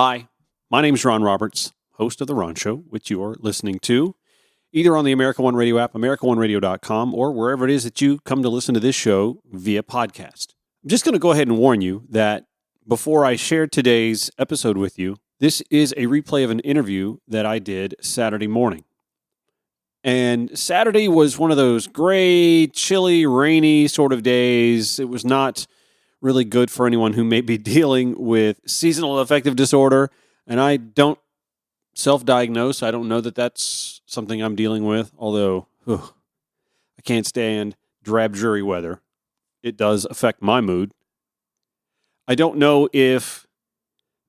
Hi, my name is Ron Roberts, host of The Ron Show, which you are listening to either on the America One Radio app, AmericaOneRadio.com, or wherever it is that you come to listen to this show via podcast. I'm just going to go ahead and warn you that before I share today's episode with you, this is a replay of an interview that I did Saturday morning. And Saturday was one of those gray, chilly, rainy sort of days. It was not really good for anyone who may be dealing with seasonal affective disorder. And I don't self-diagnose. I don't know that that's something I'm dealing with, although I can't stand drab, dreary weather. It does affect my mood. I don't know if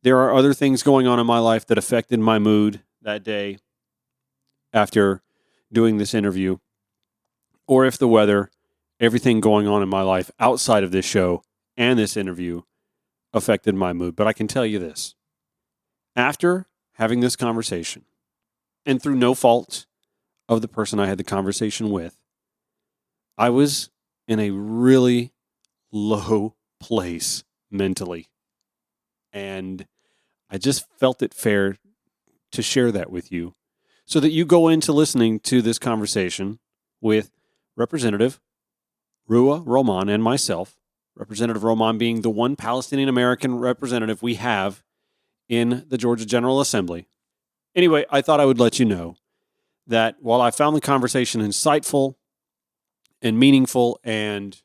there are other things going on in my life that affected my mood that day after doing this interview, or if the weather, everything going on in my life outside of this show and this interview affected my mood. But I can tell you this. After having this conversation, and through no fault of the person I had the conversation with, I was in a really low place mentally. And I just felt it fair to share that with you so that you go into listening to this conversation with Representative Ruwa Romman and myself, Representative Romman being the one Palestinian-American representative we have in the Georgia General Assembly. Anyway, I thought I would let you know that while I found the conversation insightful and meaningful and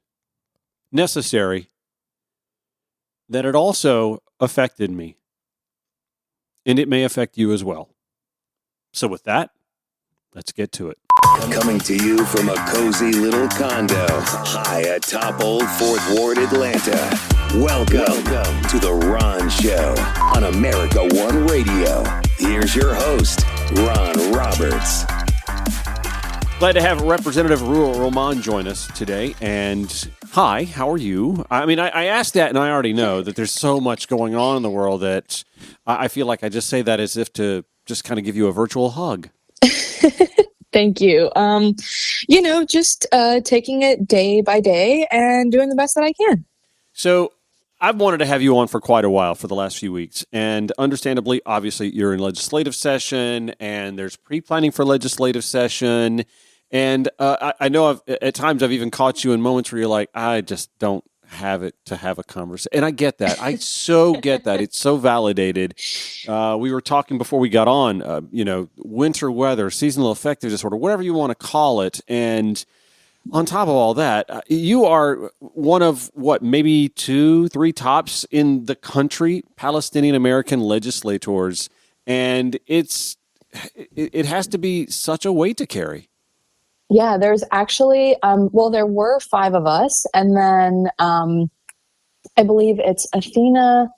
necessary, that it also affected me. And it may affect you as well. So with that, let's get to it. Coming to you from a cozy little condo high atop Old Fourth Ward, Atlanta. Welcome to The Ron Show on America One Radio. Here's your host, Ron Roberts. Glad to have Representative Ruwa Romman join us today. And hi, how are you? I mean, I asked that, and I already know that there's so much going on in the world that I feel like I just say that as if to just kind of give you a virtual hug. Thank you. Just taking it day by day and doing the best that I can. So I've wanted to have you on for quite a while for the last few weeks. And understandably, obviously, you're in legislative session and there's pre-planning for legislative session. And I know at times I've even caught you in moments where you're like, I just don't have it to have a conversation. And I get that. I so get that. It's so validated. We were talking before we got on, winter weather, seasonal affective disorder, whatever you want to call it. And on top of all that, you are one of maybe 2-3 tops in the country, Palestinian American legislators. And it has to be such a weight to carry. Yeah, there's actually, there were 5 of us. And then I believe it's Athena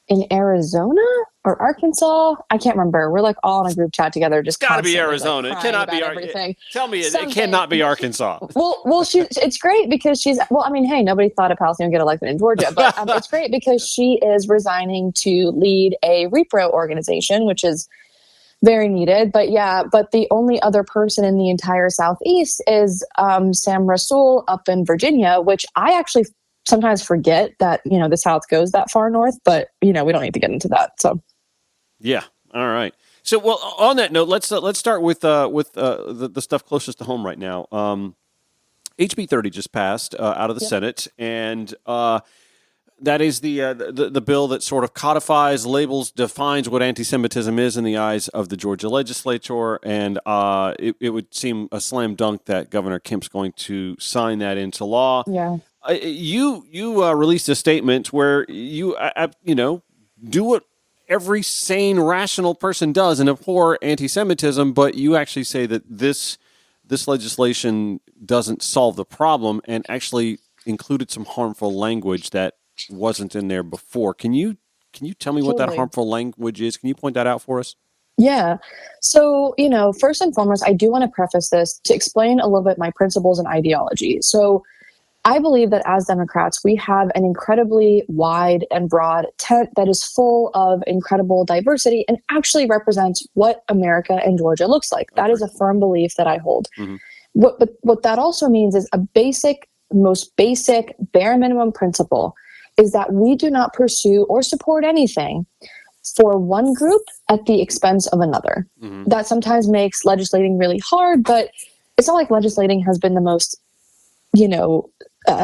in Arizona or Arkansas. I can't remember. We're like all in a group chat together. Just it's got to be Arizona. It cannot be everything. Tell me, it cannot be Arkansas. Well, it's great because hey, nobody thought a Palestinian would get elected in Georgia, but it's great because she is resigning to lead a repro organization, which is very needed. But the only other person in the entire Southeast is Sam Rasool up in Virginia, which I actually sometimes forget that, the South goes that far north, but, we don't need to get into that. So, yeah. All right. So, well, on that note, let's start with the stuff closest to home right now. HB 30 just passed out of the Senate, and that is the bill that sort of codifies, labels, defines what anti-Semitism is in the eyes of the Georgia legislature, and it would seem a slam dunk that Governor Kemp's going to sign that into law. Yeah. You released a statement where you do what every sane, rational person does and abhor anti-Semitism, but you actually say that this legislation doesn't solve the problem and actually included some harmful language that wasn't in there before. Can you tell me what that harmful language is? Can you point that out for us? Yeah. So, first and foremost, I do want to preface this to explain a little bit my principles and ideology. So I believe that as Democrats, we have an incredibly wide and broad tent that is full of incredible diversity and actually represents what America and Georgia looks like. That is a firm belief that I hold. Mm-hmm. What that also means is most basic, bare minimum principle is that we do not pursue or support anything for one group at the expense of another. Mhm. That sometimes makes legislating really hard, but it's not like legislating has been the most,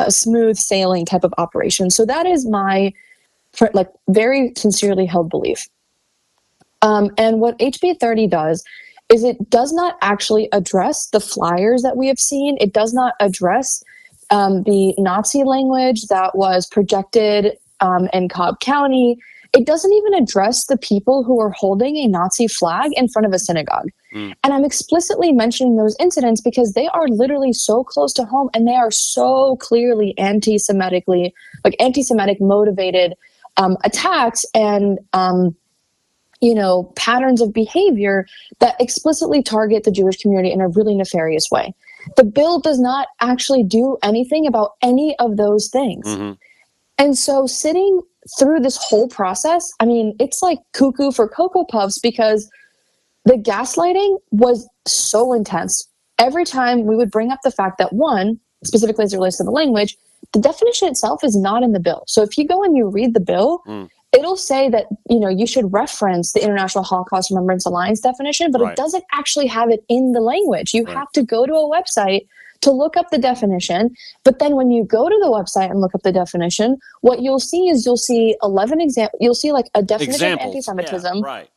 smooth sailing type of operation. So that is my very sincerely held belief. And what HB 30 does is it does not actually address the flyers that we have seen. It does not address the Nazi language that was projected in Cobb County. It doesn't even address the people who are holding a Nazi flag in front of a synagogue. And I'm explicitly mentioning those incidents because they are literally so close to home and they are so clearly anti-Semitic motivated attacks and patterns of behavior that explicitly target the Jewish community in a really nefarious way. The bill does not actually do anything about any of those things. Mm-hmm. And so sitting through this whole process, I mean, it's like cuckoo for Cocoa Puffs because the gaslighting was so intense. Every time we would bring up the fact that, one, specifically as it relates to the language, the definition itself is not in the bill. So if you go and you read the bill, it'll say that, you should reference the International Holocaust Remembrance Alliance definition, but Right. It doesn't actually have it in the language. You Right. have to go to a website to look up the definition. But then when you go to the website and look up the definition, what you'll see is 11 examples. You'll see like a definition of anti-Semitism. Yeah, right.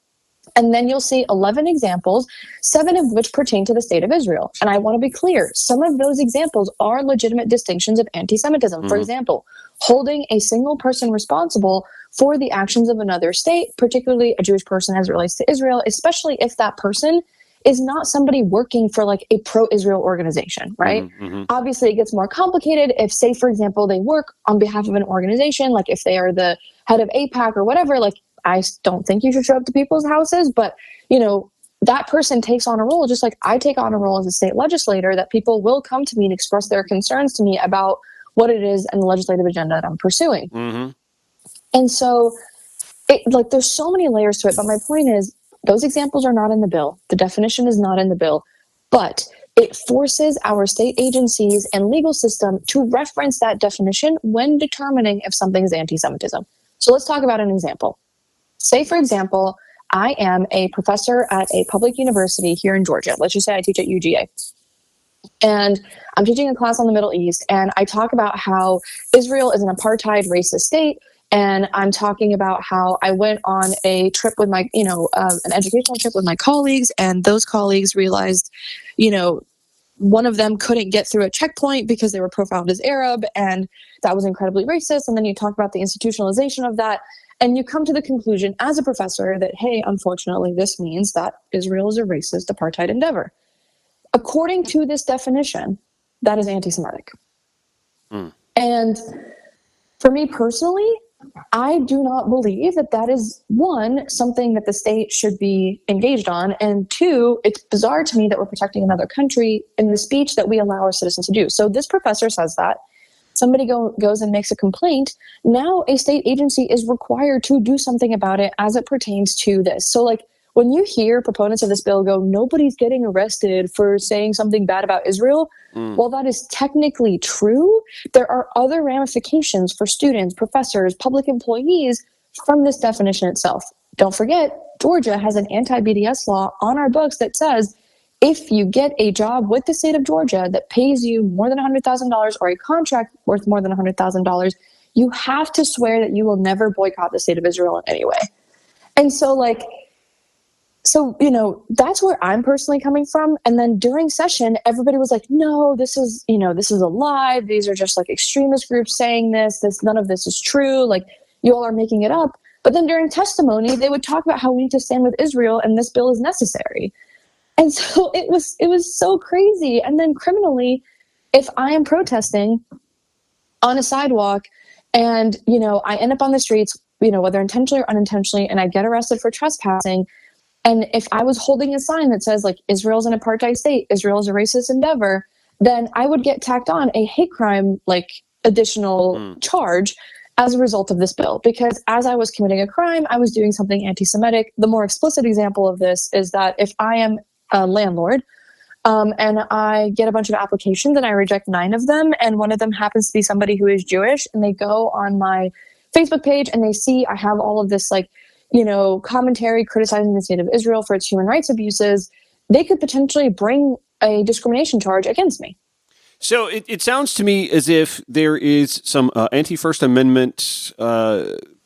And then you'll see 11 examples, 7 of which pertain to the state of Israel. And I want to be clear, some of those examples are legitimate distinctions of anti-Semitism. For example, holding a single person responsible for the actions of another state, particularly a Jewish person as it relates to Israel, especially if that person is not somebody working for like a pro-Israel organization, right? Obviously, it gets more complicated if, say, for example, they work on behalf of an organization, like if they are the head of AIPAC or whatever, like I don't think you should show up to people's houses, but, that person takes on a role, just like I take on a role as a state legislator, that people will come to me and express their concerns to me about what it is and the legislative agenda that I'm pursuing. And so, there's so many layers to it, but my point is, those examples are not in the bill. The definition is not in the bill, but it forces our state agencies and legal system to reference that definition when determining if something is anti-Semitism. So let's talk about an example. Say, for example, I am a professor at a public university here in Georgia. Let's just say I teach at UGA. And I'm teaching a class on the Middle East, and I talk about how Israel is an apartheid racist state. And I'm talking about how I went on a trip with my, an educational trip with my colleagues, and those colleagues realized, one of them couldn't get through a checkpoint because they were profiled as Arab, and that was incredibly racist. And then you talk about the institutionalization of that, and you come to the conclusion as a professor that, hey, unfortunately, this means that Israel is a racist apartheid endeavor. According to this definition, that is anti-Semitic. And for me personally, I do not believe that that is, one, something that the state should be engaged on, and two, it's bizarre to me that we're protecting another country in the speech that we allow our citizens to do. So this professor says that. Somebody goes and makes a complaint. Now a state agency is required to do something about it as it pertains to this. So when you hear proponents of this bill go, nobody's getting arrested for saying something bad about Israel, while that is technically true, there are other ramifications for students, professors, public employees from this definition itself. Don't forget, Georgia has an anti-BDS law on our books that says if you get a job with the state of Georgia that pays you more than $100,000 or a contract worth more than $100,000, you have to swear that you will never boycott the state of Israel in any way. And so that's where I'm personally coming from. And then during session, everybody was like, no, this is a lie. These are just extremist groups saying this, none of this is true. You all are making it up. But then during testimony, they would talk about how we need to stand with Israel and this bill is necessary. And so it was so crazy. And then criminally, if I am protesting on a sidewalk and, I end up on the streets, whether intentionally or unintentionally, and I get arrested for trespassing, and if I was holding a sign that says Israel's an apartheid state, Israel is a racist endeavor, then I would get tacked on a hate crime, additional charge as a result of this bill. Because as I was committing a crime, I was doing something anti-Semitic. The more explicit example of this is that if I am a landlord and I get a bunch of applications and I reject 9 of them, and one of them happens to be somebody who is Jewish, and they go on my Facebook page and they see I have all of this commentary criticizing the state of Israel for its human rights abuses, they could potentially bring a discrimination charge against me. So it sounds to me as if there is some anti-First Amendment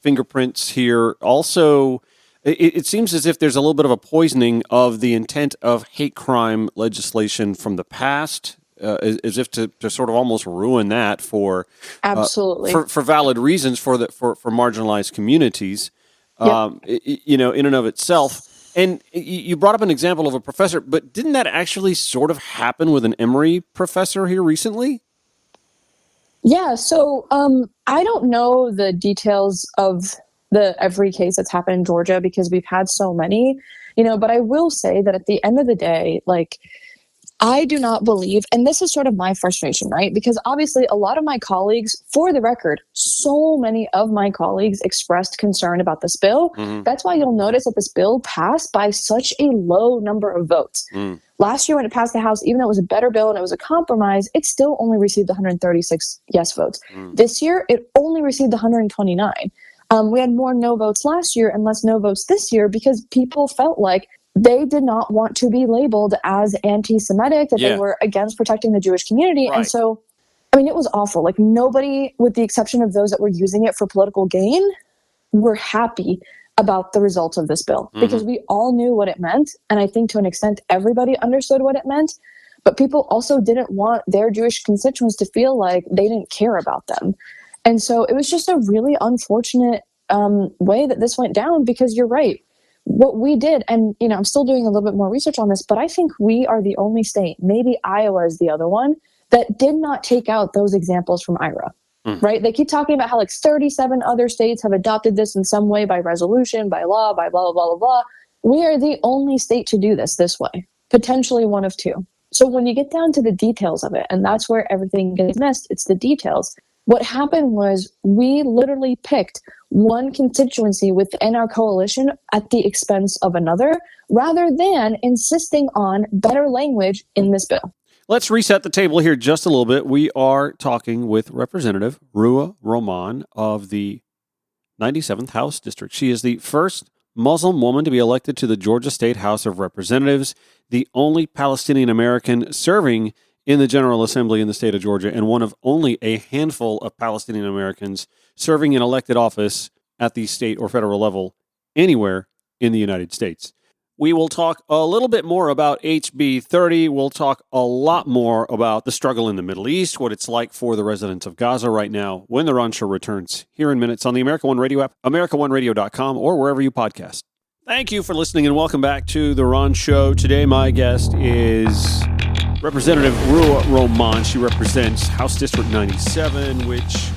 fingerprints here. Also, it seems as if there's a little bit of a poisoning of the intent of hate crime legislation from the past, as if to sort of almost ruin that for absolutely for valid reasons for marginalized communities, in and of itself. And you brought up an example of a professor, but didn't that actually sort of happen with an Emory professor here recently? Yeah, so I don't know the details of every case that's happened in Georgia because we've had so many, but I will say that at the end of the day, like, I do not believe, and this is sort of my frustration, right? Because obviously a lot of my colleagues, for the record, so many of my colleagues expressed concern about this bill. Mm-hmm. That's why you'll notice that this bill passed by such a low number of votes. Mm. Last year when it passed the House, even though it was a better bill and it was a compromise, it still only received 136 yes votes. This year, it only received 129. We had more no votes last year and less no votes this year because people felt like they did not want to be labeled as anti-Semitic, that they were against protecting the Jewish community. Right. And so, I mean, it was awful. Like, nobody, with the exception of those that were using it for political gain, were happy about the results of this bill because we all knew what it meant. And I think to an extent, everybody understood what it meant. But people also didn't want their Jewish constituents to feel like they didn't care about them. And so it was just a really unfortunate way that this went down because you're right. What we did, and I'm still doing a little bit more research on this, but I think we are the only state, maybe Iowa is the other one, that did not take out those examples from IRA, right? They keep talking about how like 37 other states have adopted this in some way by resolution, by law, by blah, blah, blah, blah, blah. We are the only state to do this way, potentially one of two. So when you get down to the details of it, and that's where everything gets missed, it's the details. What happened was we literally picked one constituency within our coalition at the expense of another, rather than insisting on better language in this bill. Let's reset the table here just a little bit. We are talking with Representative Ruwa Romman of the 97th House District. She is the first Muslim woman to be elected to the Georgia State House of Representatives, the only Palestinian American serving in the General Assembly in the state of Georgia, and one of only a handful of Palestinian Americans serving in elected office at the state or federal level anywhere in the United States. We will talk a little bit more about HB 30. We'll talk a lot more about the struggle in the Middle East, what it's like for the residents of Gaza right now, when the Ron Show returns here in minutes on the America One Radio app, AmericaOneRadio.com, or wherever you podcast. Thank you for listening and welcome back to the Ron Show. Today, my guest is Representative Ruwa Romman. She represents House District 97, which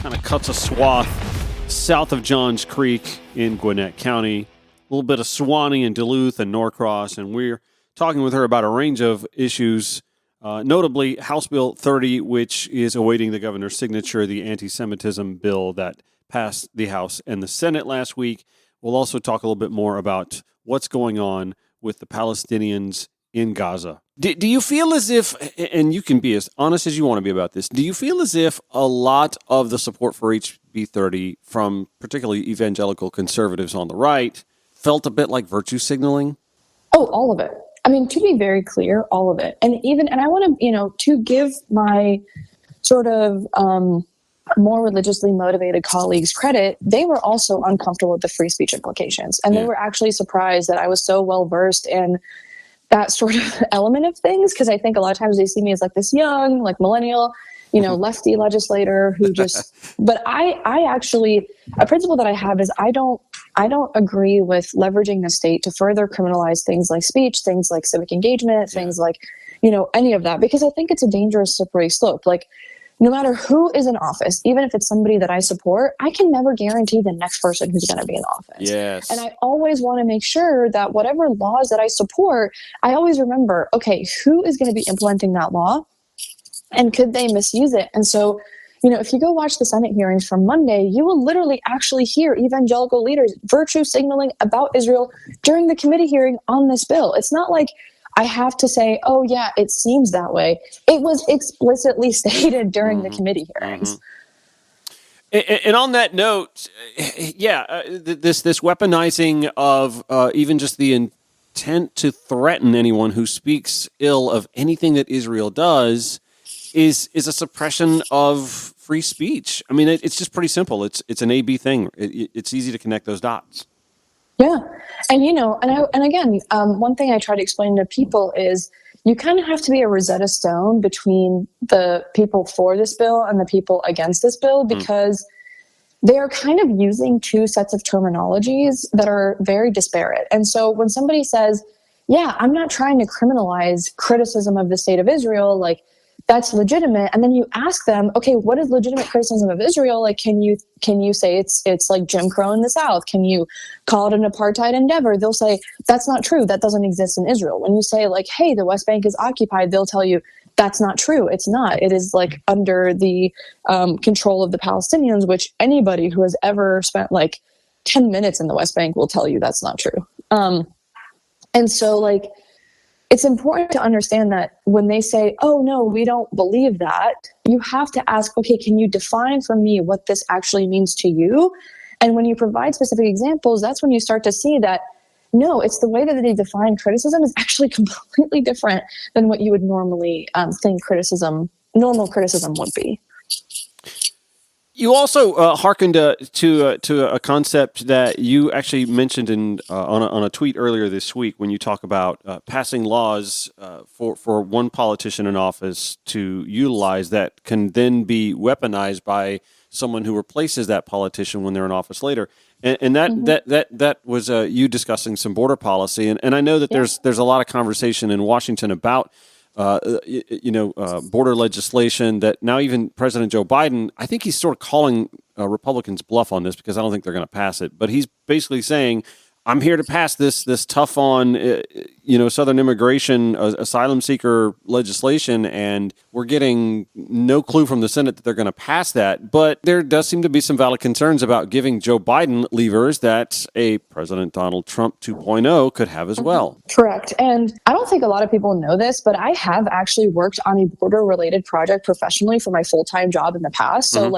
kind of cuts a swath south of Johns Creek in Gwinnett County, a little bit of Suwannee and Duluth and Norcross, and we're talking with her about a range of issues, notably House Bill 30, which is awaiting the governor's signature, the anti-Semitism bill that passed the House and the Senate last week. We'll also talk a little bit more about what's going on with the Palestinians in Gaza. Do you feel as if, and you can be as honest as you want to be about this, do you feel as if a lot of the support for HB 30 from particularly evangelical conservatives on the right felt a bit like virtue signaling? Oh, all of it. I mean, to be very clear, all of it. And I want to, to give my sort of more religiously motivated colleagues credit, they were also uncomfortable with the free speech implications. And they were actually surprised that I was so well versed in that sort of element of things, because I think a lot of times they see me as like this young, like millennial, lefty legislator who just, but I actually, a principle that I have is I don't agree with leveraging the state to further criminalize things like speech, things like civic engagement, things like, any of that, because I think it's a dangerous slippery slope. Like, no matter who is in office, even if it's somebody that I support, I can never guarantee the next person who's going to be in office. Yes. And I always want to make sure that whatever laws that I support, I always remember, okay, who is going to be implementing that law? And could they misuse it? And so, if you go watch the Senate hearings from Monday, you will literally actually hear evangelical leaders virtue signaling about Israel during the committee hearing on this bill. It's not like I have to say, oh, yeah, it seems that way. It was explicitly stated during the committee hearings. And on that note, this weaponizing of even just the intent to threaten anyone who speaks ill of anything that Israel does is a suppression of free speech. I mean, it's just pretty simple. It's an A/B thing. It's easy to connect those dots. Yeah, and again, one thing I try to explain to people is you kind of have to be a Rosetta Stone between the people for this bill and the people against this bill, because they are kind of using two sets of terminologies that are very disparate. And so when somebody says, yeah, I'm not trying to criminalize criticism of the state of Israel, like, that's legitimate. And then you ask them, okay, what is legitimate criticism of Israel? Like, can you say it's like Jim Crow in the South? Can you call it an apartheid endeavor? They'll say, that's not true. That doesn't exist in Israel. When you say, like, hey, the West Bank is occupied, they'll tell you, that's not true. It's not. It is, like, under the control of the Palestinians, which anybody who has ever spent like 10 minutes in the West Bank will tell you that's not true. And so, like, it's important to understand that when they say, oh, no, we don't believe that, you have to ask, okay, can you define for me what this actually means to you? And when you provide specific examples, that's when you start to see that, no, it's the way that they define criticism is actually completely different than what you would normally think normal criticism would be. You also hearkened to a concept that you actually mentioned on a tweet earlier this week when you talk about passing laws for one politician in office to utilize that can then be weaponized by someone who replaces that politician when they're in office later. And that was you discussing some border policy. And I know that there's a lot of conversation in Washington about border legislation that now even President Joe Biden, I think he's sort of calling Republicans bluff on this because I don't think they're going to pass it. But he's basically saying, I'm here to pass this tough on, Southern immigration, asylum seeker legislation, and we're getting no clue from the Senate that they're going to pass that. But there does seem to be some valid concerns about giving Joe Biden levers that a President Donald Trump 2.0 could have as well. Correct. And I don't think a lot of people know this, but I have actually worked on a border-related project professionally for my full-time job in the past. So,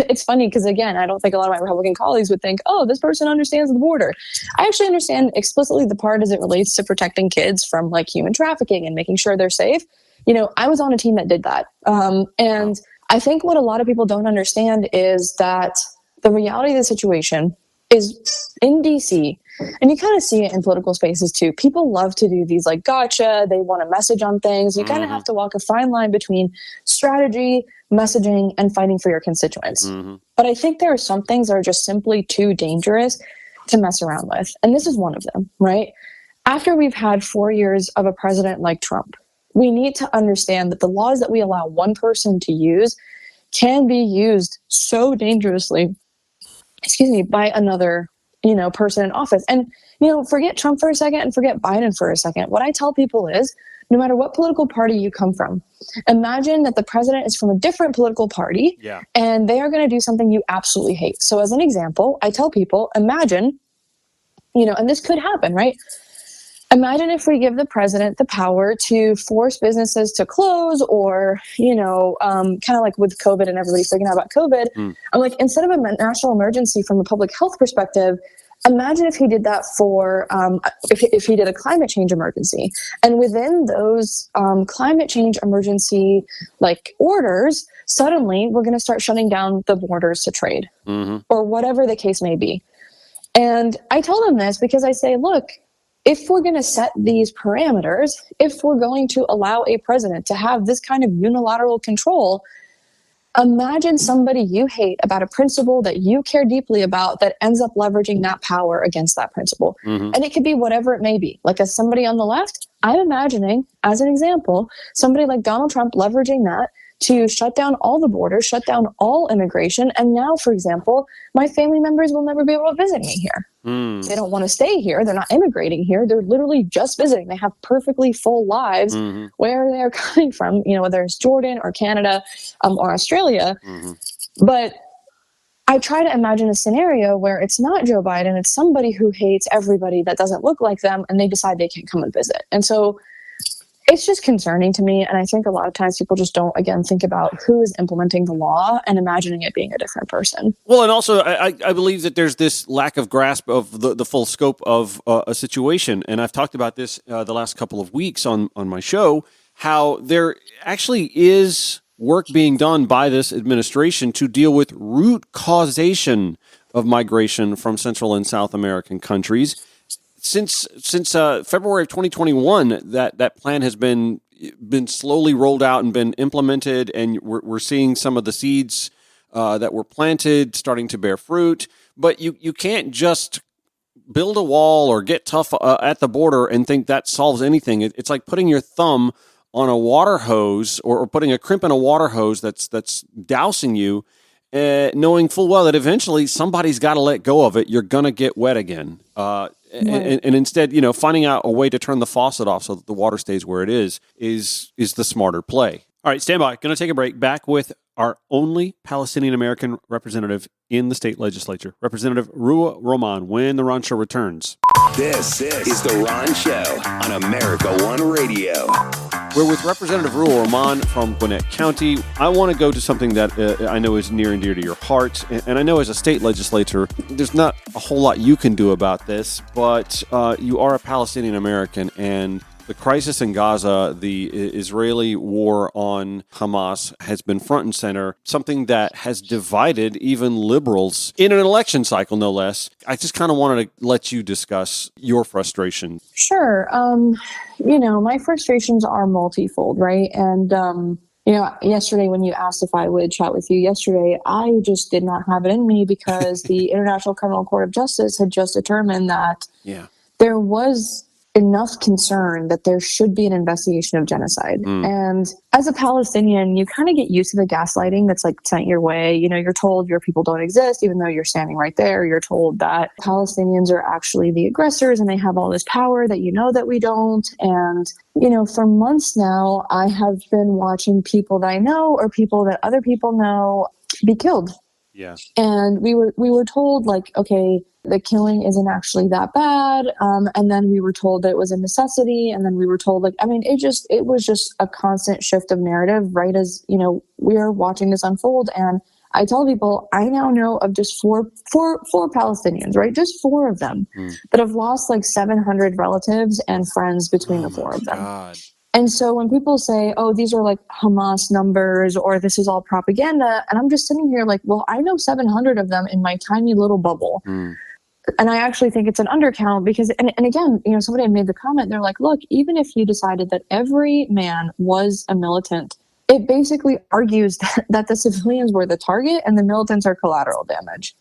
it's funny because, again, I don't think a lot of my Republican colleagues would think, oh, this person understands the border. I actually understand explicitly the part as it relates to protecting kids from, like, human trafficking and making sure they're safe. I was on a team that did that. And I think what a lot of people don't understand is that the reality of the situation is in DC, and you kind of see it in political spaces too. People love to do these like gotcha. They want a message on things. You kind of have to walk a fine line between strategy, messaging, and fighting for your constituents. But I think there are some things that are just simply too dangerous to mess around with. And this is one of them, right? After we've had 4 years of a president like Trump, we need to understand that the laws that we allow one person to use can be used so dangerously, by another, person in office. And, forget Trump for a second and forget Biden for a second. What I tell people is, no matter what political party you come from, imagine that the president is from a different political party and they are going to do something you absolutely hate. So as an example, I tell people, imagine, and this could happen, right? Imagine if we give the president the power to force businesses to close or, kind of like with COVID and everybody freaking out about COVID. I'm like, instead of a national emergency from a public health perspective, imagine if he did that for, if he did a climate change emergency. And within those climate change emergency like orders, suddenly we're going to start shutting down the borders to trade or whatever the case may be. And I tell them this because I say, look, if we're going to set these parameters, if we're going to allow a president to have this kind of unilateral control, imagine somebody you hate about a principle that you care deeply about that ends up leveraging that power against that principle. And it could be whatever it may be. Like as somebody on the left, I'm imagining, as an example, somebody like Donald Trump leveraging that to shut down all the borders, shut down all immigration. And now, for example, my family members will never be able to visit me here. They don't want to stay here. They're not immigrating here. They're literally just visiting. They have perfectly full lives where they're coming from, whether it's Jordan or Canada or Australia. But I try to imagine a scenario where it's not Joe Biden. It's somebody who hates everybody that doesn't look like them, and they decide they can't come and visit. And so it's just concerning to me. And I think a lot of times people just don't, again, think about who is implementing the law and imagining it being a different person. Well, and also I believe that there's this lack of grasp of the full scope of a situation. And I've talked about this the last couple of weeks on my show, how there actually is work being done by this administration to deal with root causation of migration from Central and South American countries. Since February of 2021, that plan has been slowly rolled out and been implemented, and we're seeing some of the seeds that were planted starting to bear fruit. But you can't just build a wall or get tough at the border and think that solves anything. It's like putting your thumb on a water hose or putting a crimp in a water hose that's dousing you, knowing full well that eventually somebody's got to let go of it. You're going to get wet again. And instead, finding out a way to turn the faucet off so that the water stays where it is the smarter play. All right, stand by. Going to take a break. Back with our only Palestinian-American representative in the state legislature, Representative Ruwa Romman, when the Ron Show returns. This is The Ron Show on America One Radio. We're with Representative Ruwa Romman from Gwinnett County. I want to go to something that I know is near and dear to your heart. And I know as a state legislator, there's not a whole lot you can do about this, but you are a Palestinian American, and the crisis in Gaza, the Israeli war on Hamas, has been front and center, something that has divided even liberals in an election cycle, no less. I just kind of wanted to let you discuss your frustration. Sure. My frustrations are multifold, right? And, yesterday when you asked if I would chat with you yesterday, I just did not have it in me because the International Criminal Court of Justice had just determined that there was enough concern that there should be an investigation of genocide. And as a Palestinian, you kind of get used to the gaslighting that's like sent your way. You're told your people don't exist, even though you're standing right there. You're told that Palestinians are actually the aggressors and they have all this power that that we don't. And, for months now, I have been watching people that I know or people that other people know be killed. Yeah. And we were told, like, okay, the killing isn't actually that bad. And then we were told that it was a necessity. And then we were told, it was just a constant shift of narrative, right? As, we are watching this unfold. And I tell people, I now know of just four Palestinians, right? Just 4 of them that have lost like 700 relatives and friends between the 4 of them. God. And so when people say, oh, these are like Hamas numbers or this is all propaganda, and I'm just sitting here like, well, I know 700 of them in my tiny little bubble. And I actually think it's an undercount because, and again, somebody had made the comment, they're like, look, even if you decided that every man was a militant, it basically argues that the civilians were the target and the militants are collateral damage.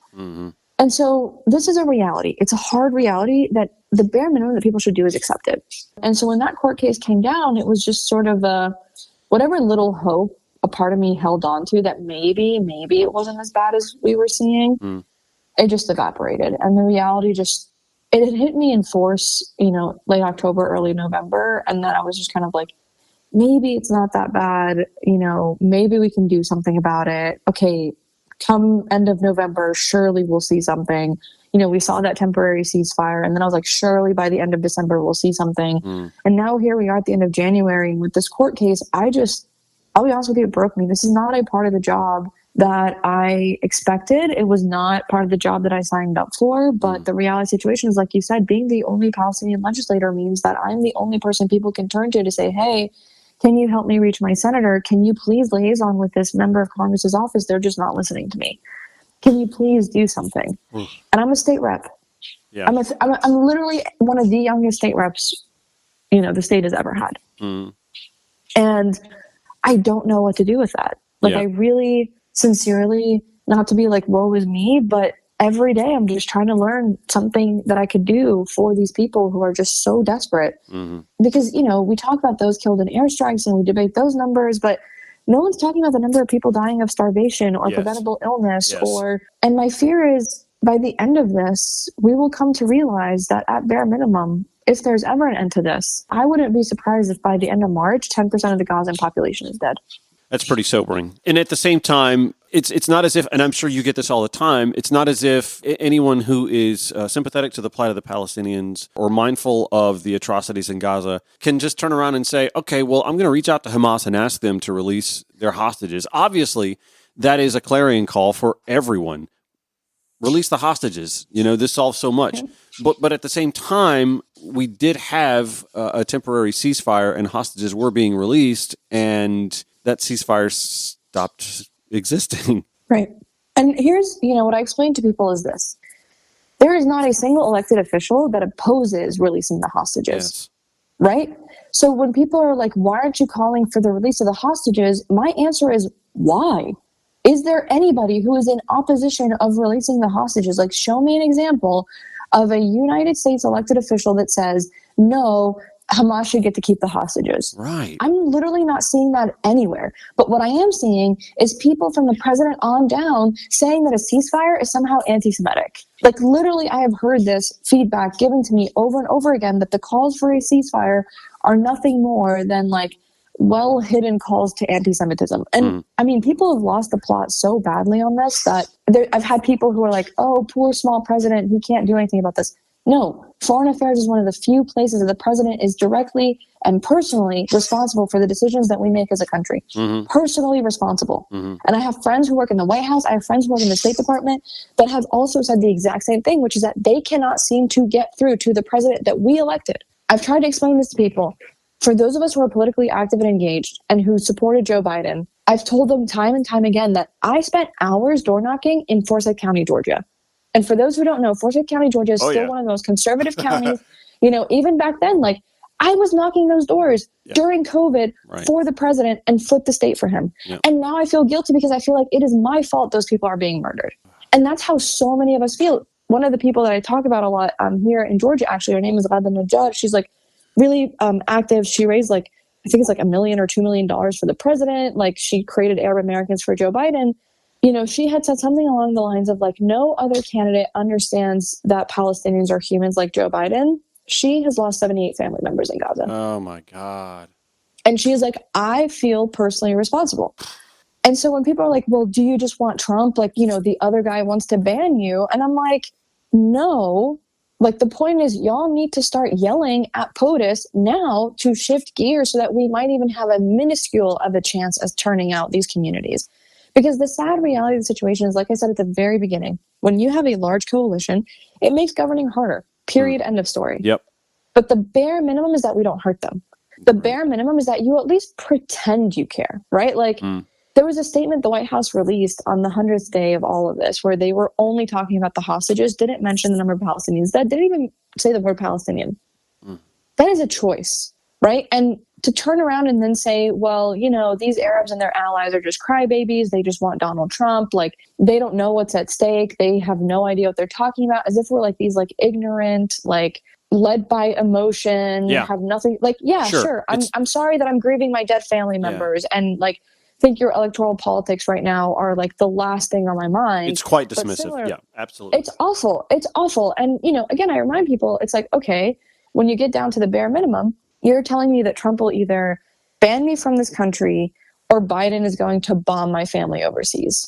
And so this is a reality. It's a hard reality that the bare minimum that people should do is accept it. And so when that court case came down, it was just sort of whatever little hope a part of me held on to that maybe it wasn't as bad as we were seeing. It just evaporated. And the reality it had hit me in force, late October, early November. And then I was just kind of like, maybe it's not that bad. Maybe we can do something about it. Okay, come end of November, surely we'll see something. We saw that temporary ceasefire. And then I was like, surely by the end of December, we'll see something. And now here we are at the end of January. And with this court case, I'll be honest with you, it broke me. This is not a part of the job that I expected. It was not part of the job that I signed up for. But the reality situation is, like you said, being the only Palestinian legislator means that I'm the only person people can turn to say, hey, can you help me reach my senator? Can you please liaison with this member of Congress's office? They're just not listening to me. Can you please do something? And I'm a state rep. Yeah. I'm literally one of the youngest state reps, the state has ever had. And I don't know what to do with that. I really sincerely, not to be like, woe is me, but every day I'm just trying to learn something that I could do for these people who are just so desperate. Because, we talk about those killed in airstrikes and we debate those numbers, but no one's talking about the number of people dying of starvation or preventable illness and my fear is by the end of this, we will come to realize that at bare minimum, if there's ever an end to this, I wouldn't be surprised if by the end of March, 10% of the Gazan population is dead. That's pretty sobering. And at the same time, it's not as if, and I'm sure you get this all the time, it's not as if anyone who is sympathetic to the plight of the Palestinians or mindful of the atrocities in Gaza can just turn around and say, okay, well, I'm going to reach out to Hamas and ask them to release their hostages. Obviously, that is a clarion call for everyone. Release the hostages. This solves so much. But at the same time, we did have a temporary ceasefire and hostages were being released, and that ceasefire stopped existing. Right. And here's, what I explain to people is this. There is not a single elected official that opposes releasing the hostages. Yes. Right? So when people are like, why aren't you calling for the release of the hostages? My answer is, why? Is there anybody who is in opposition of releasing the hostages? Like, show me an example of a United States elected official that says, no, Hamas should get to keep the hostages. Right. I'm literally not seeing that anywhere. But what I am seeing is people from the president on down saying that a ceasefire is somehow anti-Semitic. Like, literally, I have heard this feedback given to me over and over again that the calls for a ceasefire are nothing more than like well-hidden calls to anti-Semitism. And I mean, people have lost the plot so badly on this that I've had people who are like, oh, poor small president, he can't do anything about this. No, foreign affairs is one of the few places that the president is directly and personally responsible for the decisions that we make as a country. Personally responsible. And I have friends who work in the White House, I have friends who work in the State Department that have also said the exact same thing, which is that they cannot seem to get through to the president that we elected. I've tried to explain this to people. For those of us who are politically active and engaged and who supported Joe Biden, I've told them time and time again that I spent hours door knocking in Forsyth County, Georgia. And for those who don't know, Forsyth County, Georgia is still one of the most conservative counties. Even back then, like, I was knocking those doors during COVID for the president and flipped the state for him. And now I feel guilty because I feel like it is my fault those people are being murdered. And that's how so many of us feel. One of the people that I talk about a lot here in Georgia, actually, her name is Ghada Najjar. She's like really active. She raised like, I think it's like $1 million or $2 million for the president. Like, she created Arab Americans for Joe Biden. She had said something along the lines of like, no other candidate understands that Palestinians are humans like Joe Biden. She has lost 78 family members in Gaza. Oh my God. And she is like, I feel personally responsible. And so when people are like, well, do you just want Trump? Like, the other guy wants to ban you. And I'm like, no. Like, the point is, y'all need to start yelling at POTUS now to shift gears so that we might even have a minuscule of a chance as turning out these communities. Because the sad reality of the situation is, like I said at the very beginning, when you have a large coalition, it makes governing harder. Period. End of story. Yep. But the bare minimum is that we don't hurt them. The bare minimum is that you at least pretend you care, right? Like, there was a statement the White House released on the 100th day of all of this where they were only talking about the hostages, didn't mention the number of Palestinians, that didn't even say the word Palestinian. That is a choice, right? And to turn around and then say, well, these Arabs and their allies are just crybabies. They just want Donald Trump. Like, they don't know what's at stake. They have no idea what they're talking about, as if we're like these like ignorant, like led by emotion, have nothing like, sure. I'm sorry that I'm grieving my dead family members and like think your electoral politics right now are like the last thing on my mind. It's quite dismissive. Yeah, absolutely. It's awful. It's awful. And, again, I remind people, it's like, okay, when you get down to the bare minimum, you're telling me that Trump will either ban me from this country or Biden is going to bomb my family overseas.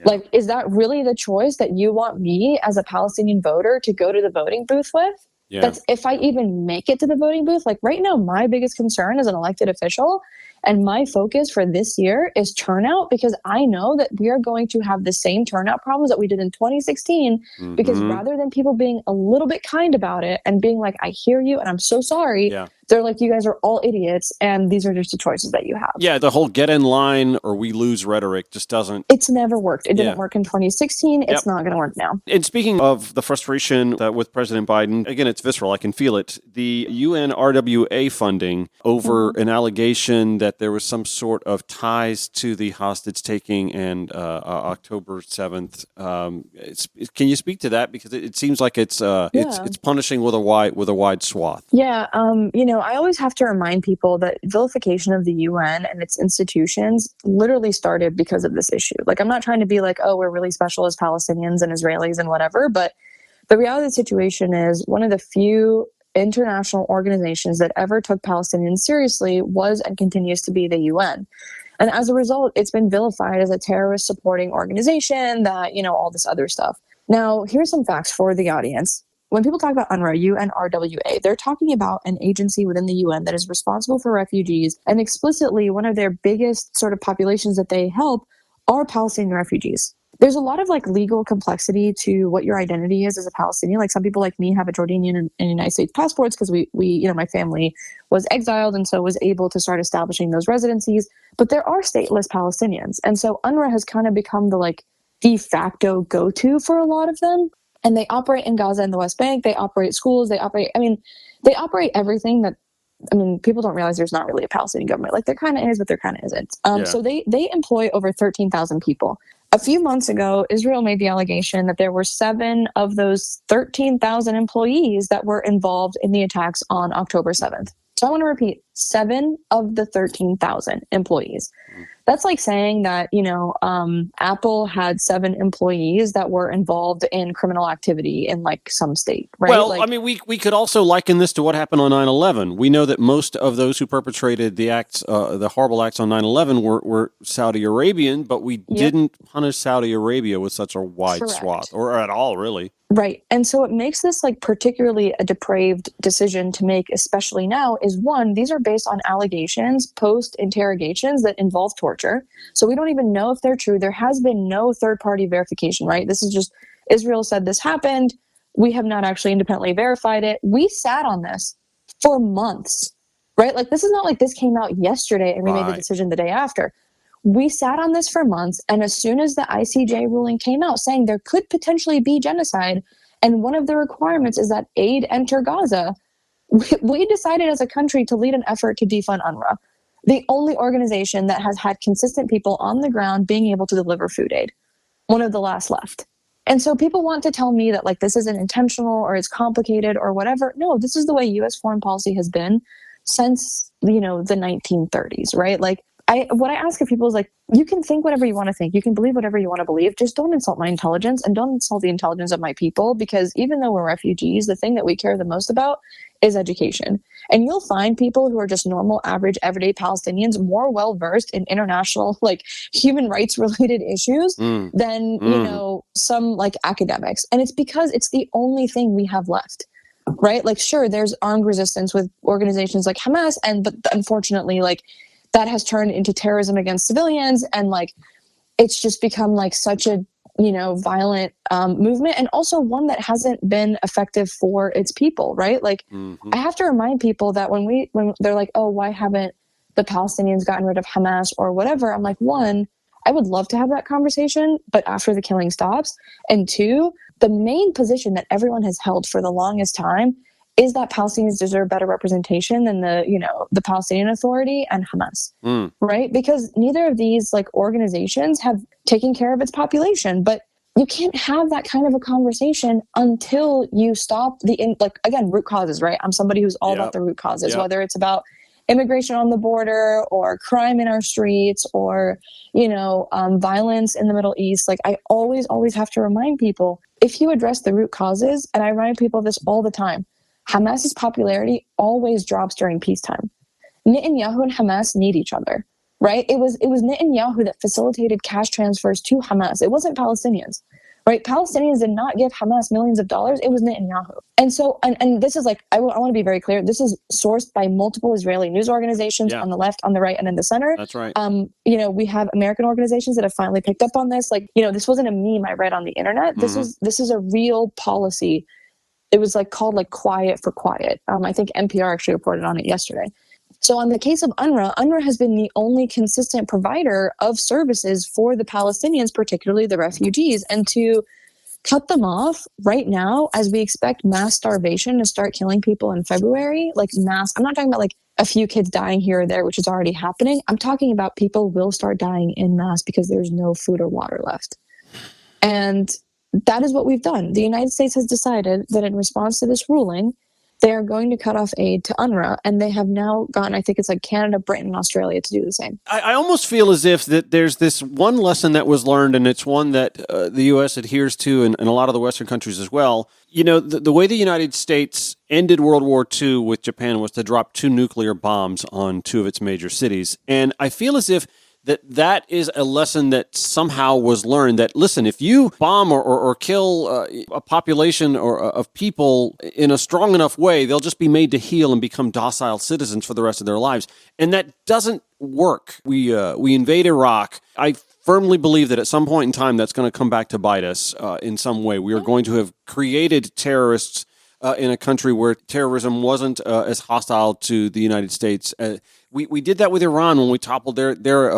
Like, is that really the choice that you want me as a Palestinian voter to go to the voting booth with? That's if I even make it to the voting booth. Like, right now, my biggest concern as an elected official and my focus for this year is turnout, because I know that we are going to have the same turnout problems that we did in 2016, because rather than people being a little bit kind about it and being like, I hear you and I'm so sorry, they're like, you guys are all idiots and these are just the choices that you have. Yeah, the whole get in line or we lose rhetoric just doesn't. It's never worked. It didn't work in 2016. It's not going to work now. And speaking of the frustration with President Biden, again, it's visceral. I can feel it. The UN RWA funding over an allegation that there was some sort of ties to the hostage taking and October 7th. Can you speak to that? Because it seems like it's punishing with a wide swath. Yeah. I always have to remind people that vilification of the UN and its institutions literally started because of this issue. Like, I'm not trying to be like, oh, we're really special as Palestinians and Israelis and whatever, but the reality of the situation is one of the few international organizations that ever took Palestinians seriously was and continues to be the UN. And as a result, it's been vilified as a terrorist supporting organization that, all this other stuff. Now, here's some facts for the audience. When people talk about UNRWA, UNRWA, they're talking about an agency within the UN that is responsible for refugees, and explicitly one of their biggest sort of populations that they help are Palestinian refugees. There's a lot of legal complexity to what your identity is as a Palestinian. Like some people like me have a Jordanian and United States passports because we my family was exiled and so was able to start establishing those residencies. But there are stateless Palestinians. And so UNRWA has kind of become the de facto go-to for a lot of them. And they operate in Gaza and the West Bank. They operate schools. They operate everything that, people don't realize there's not really a Palestinian government. There kind of is, but there kind of isn't. So they employ over 13,000 people. A few months ago, Israel made the allegation that there were 7 of those 13,000 employees that were involved in the attacks on October 7th. So I want to repeat, 7 of the 13,000 employees. That's like saying that, Apple had 7 employees that were involved in criminal activity in some state, right? Well, we could also liken this to what happened on 9/11. We know that most of those who perpetrated the acts, the horrible acts on 9/11 were Saudi Arabian, but we didn't punish Saudi Arabia with such a wide swath, or at all, really. Right. And so it makes this particularly a depraved decision to make, especially now, is one, these are based on allegations, post-interrogations that involve torture. So we don't even know if they're true. There has been no third-party verification, right? This is just, Israel said this happened. We have not actually independently verified it. We sat on this for months, right? This is not this came out yesterday and we made the decision the day after. We sat on this for months, and as soon as the ICJ ruling came out saying there could potentially be genocide, and one of the requirements is that aid enter Gaza, we decided as a country to lead an effort to defund UNRWA, the only organization that has had consistent people on the ground being able to deliver food aid, one of the last left. And so people want to tell me that this isn't intentional or it's complicated or whatever. No, this is the way U.S. foreign policy has been since, the 1930s, right? What I ask of people is you can think whatever you want to think. You can believe whatever you want to believe. Just don't insult my intelligence and don't insult the intelligence of my people, because even though we're refugees, the thing that we care the most about is education. And you'll find people who are just normal, average, everyday Palestinians more well-versed in international, human rights related issues than, some academics. And it's because it's the only thing we have left. Right? Sure, there's armed resistance with organizations like Hamas, but unfortunately, that has turned into terrorism against civilians, and it's just become such a violent movement, and also one that hasn't been effective for its people, right? I have to remind people that when they're oh, why haven't the Palestinians gotten rid of Hamas or whatever, I'm one, I would love to have that conversation, but after the killing stops, and two, the main position that everyone has held for the longest time is that Palestinians deserve better representation than the Palestinian Authority and Hamas, right? Because neither of these organizations have taken care of its population. But you can't have that kind of a conversation until you stop again, root causes, right? I'm somebody who's all about the root causes, whether it's about immigration on the border or crime in our streets or, violence in the Middle East. I always have to remind people, if you address the root causes, and I remind people of this all the time, Hamas's popularity always drops during peacetime. Netanyahu and Hamas need each other, right? It was Netanyahu that facilitated cash transfers to Hamas. It wasn't Palestinians, right? Palestinians did not give Hamas millions of dollars. It was Netanyahu. And so, and this is I want to be very clear. This is sourced by multiple Israeli news organizations on the left, on the right, and in the center. That's right. We have American organizations that have finally picked up on this. This wasn't a meme I read on the internet. This is a real policy. It was called Quiet for Quiet. I think NPR actually reported on it yesterday. So on the case of UNRWA has been the only consistent provider of services for the Palestinians, particularly the refugees. And to cut them off right now, as we expect mass starvation to start killing people in February, mass, I'm not talking about a few kids dying here or there, which is already happening. I'm talking about people will start dying en masse because there's no food or water left. And that is what we've done. The United States has decided that in response to this ruling, they are going to cut off aid to UNRWA, and they have now gotten, I think it's Canada, Britain, and Australia to do the same. I almost feel as if that there's this one lesson that was learned, and it's one that the U.S. adheres to, and a lot of the Western countries as well. The way the United States ended World War II with Japan was to drop 2 nuclear bombs on 2 of its major cities. And I feel as if that is a lesson that somehow was learned, that, listen, if you bomb or kill a population of people in a strong enough way, they'll just be made to heal and become docile citizens for the rest of their lives. And that doesn't work. We invade Iraq. I firmly believe that at some point in time, that's going to come back to bite us in some way. We are going to have created terrorists in a country where terrorism wasn't as hostile to the United States. We did that with Iran when we toppled their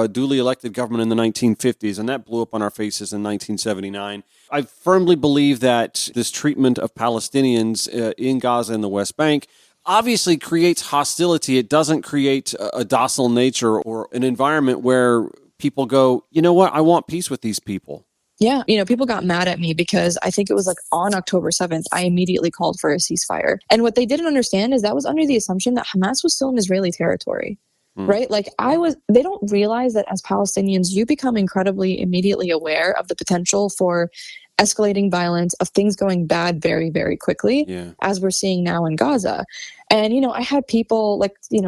duly elected government in the 1950s, and that blew up on our faces in 1979. I firmly believe that this treatment of Palestinians in Gaza and the West Bank obviously creates hostility. It doesn't create a docile nature or an environment where people go, you know what, I want peace with these people. Yeah. People got mad at me because I think it was like on October 7th, I immediately called for a ceasefire. And what they didn't understand is that was under the assumption that Hamas was still in Israeli territory, right? Like they don't realize that as Palestinians, you become incredibly immediately aware of the potential for escalating violence, of things going bad very, very quickly, as we're seeing now in Gaza. And, I had people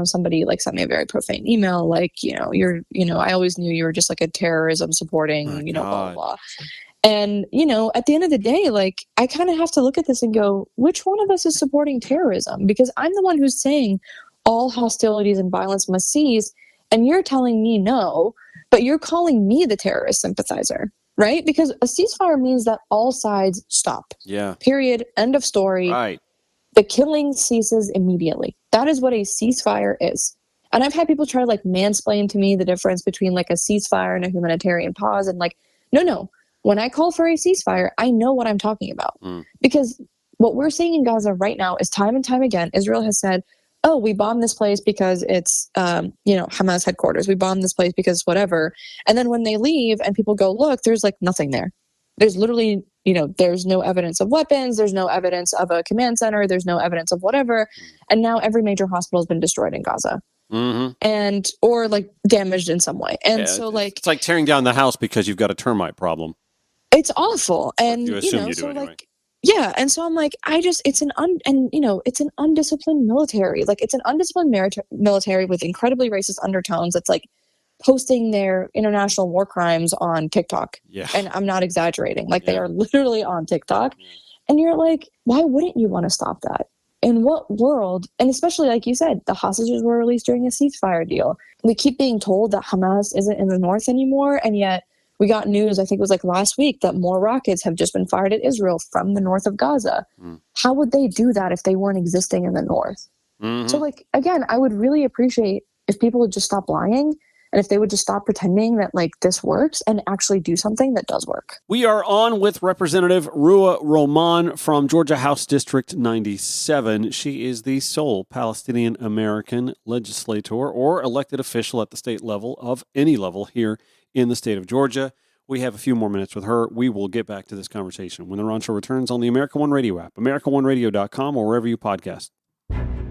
somebody sent me a very profane email, I always knew you were just like a terrorism supporting, blah, blah, blah. And, at the end of the day, I kind of have to look at this and go, which one of us is supporting terrorism? Because I'm the one who's saying all hostilities and violence must cease. And you're telling me no, but you're calling me the terrorist sympathizer. Right? Because a ceasefire means that all sides stop. Yeah. Period. End of story. Right. The killing ceases immediately. That is what a ceasefire is. And I've had people try to mansplain to me the difference between a ceasefire and a humanitarian pause. And no. When I call for a ceasefire, I know what I'm talking about. Because what we're seeing in Gaza right now is time and time again, Israel has said, oh, we bombed this place because it's, Hamas headquarters. We bombed this place because whatever. And then when they leave and people go, look, there's nothing there. There's literally, there's no evidence of weapons. There's no evidence of a command center. There's no evidence of whatever. And now every major hospital has been destroyed in Gaza. And, or damaged in some way. And it's like tearing down the house because you've got a termite problem. It's awful. And, you assume you do anyway. Yeah. And so I'm it's an undisciplined military. It's an undisciplined military with incredibly racist undertones. That's posting their international war crimes on TikTok. Yeah. And I'm not exaggerating. They are literally on TikTok. Yeah. And you're why wouldn't you want to stop that? In what world? And especially like you said, the hostages were released during a ceasefire deal. We keep being told that Hamas isn't in the north anymore. And yet we got news, I think it was last week, that more rockets have just been fired at Israel from the north of Gaza. How would they do that if they weren't existing in the north? So again, I would really appreciate if people would just stop lying and if they would just stop pretending that this works and actually do something that does work. We are on with Representative Ruwa Romman from Georgia House District 97. She is the sole Palestinian American legislator or elected official at the state level of any level here in the state of Georgia. We have a few more minutes with her. We will get back to this conversation when the Ron Show returns on the America One Radio app, AmericaOneRadio.com, or wherever you podcast.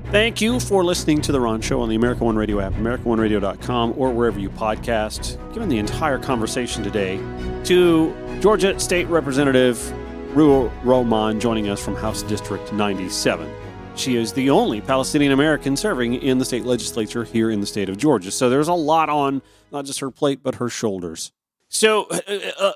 Thank you for listening to the Ron Show on the America One Radio app, AmericaOneRadio.com, or wherever you podcast. Given the entire conversation today to Georgia State Representative Ruwa Romman, joining us from House District 97. She is the only Palestinian American serving in the state legislature here in the state of Georgia. So there's a lot on not just her plate, but her shoulders. So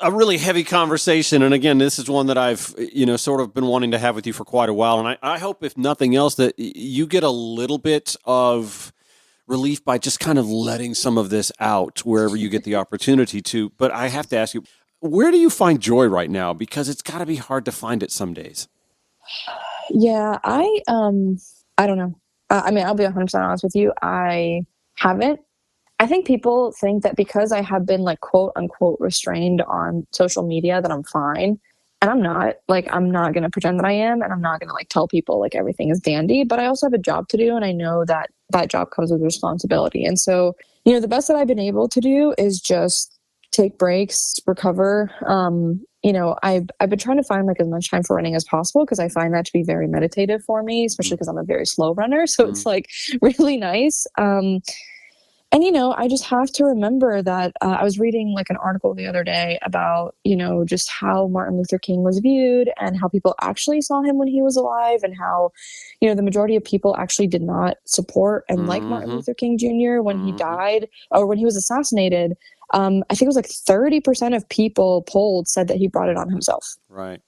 a really heavy conversation. And again, this is one that I've, sort of been wanting to have with you for quite a while. And I hope, if nothing else, that you get a little bit of relief by just kind of letting some of this out wherever you get the opportunity to. But I have to ask you, where do you find joy right now? Because it's got to be hard to find it some days. Yeah, I don't know. I'll be 100% honest with you. I haven't. I think people think that because I have been quote unquote restrained on social media that I'm fine. And I'm not. I'm not going to pretend that I am. And I'm not going to tell people everything is dandy. But I also have a job to do. And I know that that job comes with responsibility. And so, the best that I've been able to do is just take breaks, recover. I've been trying to find as much time for running as possible because I find that to be very meditative for me, especially because I'm a very slow runner. So it's really nice. And, I just have to remember that I was reading an article the other day about, just how Martin Luther King was viewed and how people actually saw him when he was alive and how, the majority of people actually did not support and like Martin Luther King Jr. when he died or when he was assassinated. I think it was like 30% of people polled said that he brought it on himself. Right.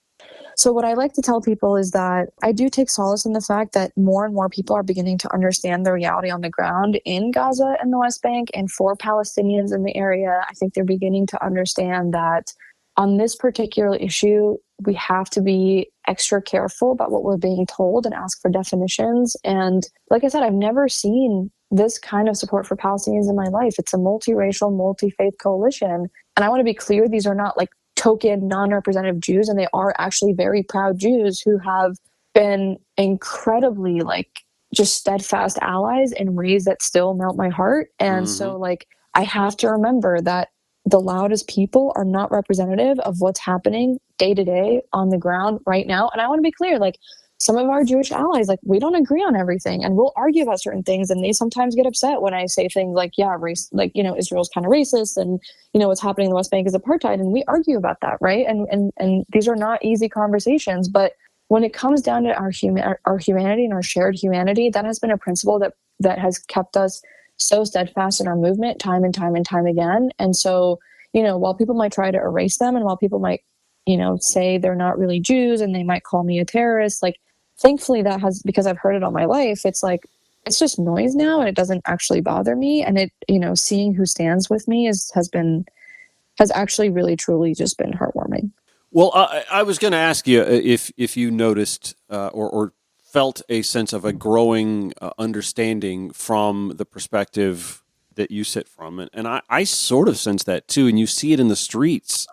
So what I like to tell people is that I do take solace in the fact that more and more people are beginning to understand the reality on the ground in Gaza and the West Bank, and for Palestinians in the area. I think they're beginning to understand that on this particular issue, we have to be extra careful about what we're being told and ask for definitions. And like I said, I've never seen this kind of support for Palestinians in my life. It's a multiracial, multi-faith coalition. And I want to be clear, these are not like token non-representative Jews, and they are actually very proud Jews who have been incredibly like just steadfast allies in ways that still melt my heart. And so like I have to remember that the loudest people are not representative of what's happening day to day on the ground right now. And I want to be clear, like some of our Jewish allies, like we don't agree on everything and we'll argue about certain things. And they sometimes get upset when I say things like, yeah, race, like, you know, Israel's kind of racist and, you know, what's happening in the West Bank is apartheid. And we argue about that. Right. And these are not easy conversations, but when it comes down to our humanity and our shared humanity, that has been a principle that has kept us so steadfast in our movement time and time and time again. And so, you know, while people might try to erase them and while people might, you know, say they're not really Jews and they might call me a terrorist, like, thankfully that has, because I've heard it all my life, it's like, it's just noise now and it doesn't actually bother me. And it, you know, seeing who stands with me has actually really, truly just been heartwarming. Well, I was going to ask you if you noticed or felt a sense of a growing understanding from the perspective that you sit from. And I sort of sense that too. And you see it in the streets,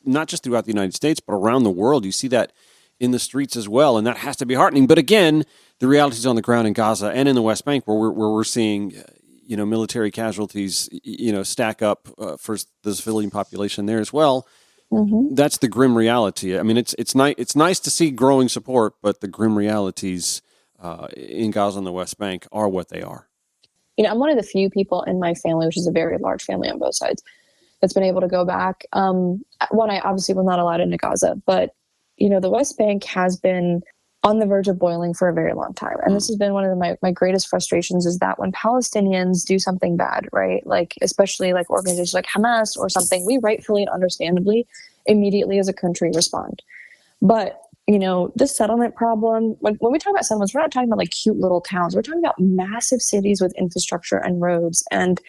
not just throughout the United States, but around the world. You see that in the streets as well. And that has to be heartening. But again, the realities on the ground in Gaza and in the West Bank where we're seeing, you know, military casualties, you know, stack up for the civilian population there as well. Mm-hmm. That's the grim reality. I mean, it's nice to see growing support, but the grim realities in Gaza and the West Bank are what they are. You know, I'm one of the few people in my family, which is a very large family on both sides, that's been able to go back. One, I obviously was not allowed into Gaza, but, you know, the West Bank has been on the verge of boiling for a very long time. And this has been one of my greatest frustrations is that when Palestinians do something bad, right, like especially like organizations like Hamas or something, we rightfully and understandably immediately as a country respond. But, you know, this settlement problem, when we talk about settlements, we're not talking about like cute little towns. We're talking about massive cities with infrastructure and roads. And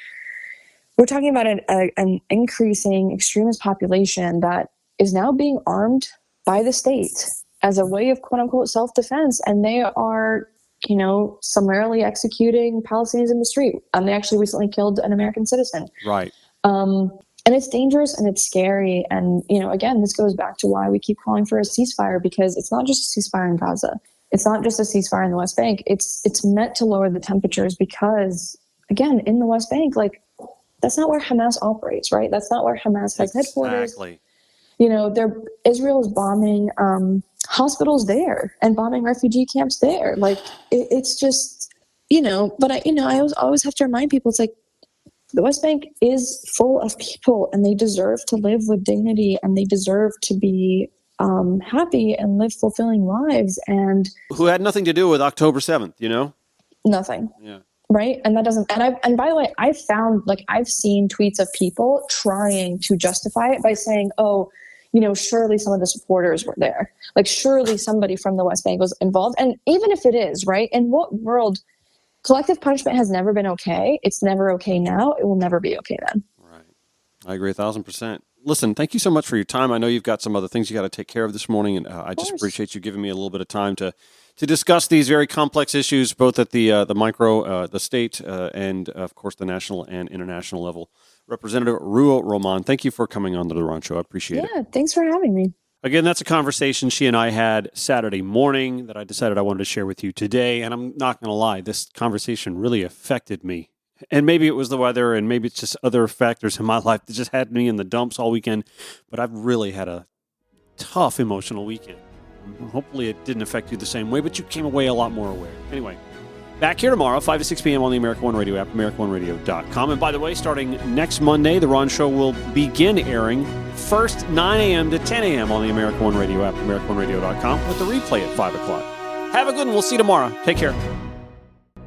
we're talking about an increasing extremist population that is now being armed by the state as a way of quote unquote self-defense. And they are, you know, summarily executing Palestinians in the street. They actually recently killed an American citizen. Right. And it's dangerous and it's scary. And, you know, again, this goes back to why we keep calling for a ceasefire, because it's not just a ceasefire in Gaza. It's not just a ceasefire in the West Bank. It's meant to lower the temperatures because, again, in the West Bank, like, that's not where Hamas operates, right? That's not where Hamas has headquarters. Exactly. You know, Israel is bombing hospitals there and bombing refugee camps there. Like, it's just, you know, but I always have to remind people, it's like, the West Bank is full of people and they deserve to live with dignity and they deserve to be happy and live fulfilling lives. And who had nothing to do with October 7th, you know? Nothing. Yeah. Right. And that doesn't, and by the way, I've seen tweets of people trying to justify it by saying, oh, you know, surely some of the supporters were there. Like, surely somebody from the West Bank was involved. And even if it is, right, in what world, collective punishment has never been okay. It's never okay now. It will never be okay then. Right. I agree 1,000%. Listen, thank you so much for your time. I know you've got some other things you got to take care of this morning, and I just appreciate you giving me a little bit of time to discuss these very complex issues, both at the micro, the state, and, of course, the national and international level. Representative Ruwa Romman, thank you for coming on to the Ron Show. I appreciate it. Yeah, thanks for having me. Again, that's a conversation she and I had Saturday morning that I decided I wanted to share with you today. And I'm not going to lie, this conversation really affected me. And maybe it was the weather and maybe it's just other factors in my life that just had me in the dumps all weekend. But I've really had a tough emotional weekend. Hopefully it didn't affect you the same way, but you came away a lot more aware. Anyway, back here tomorrow, 5 to 6 p.m. on the America One Radio app, AmericaOneRadio.com. And by the way, starting next Monday, the Ron Show will begin airing first 9 a.m. to 10 a.m. on the America One Radio app, AmericaOneRadio.com, with the replay at 5 o'clock. Have a good one. We'll see you tomorrow. Take care.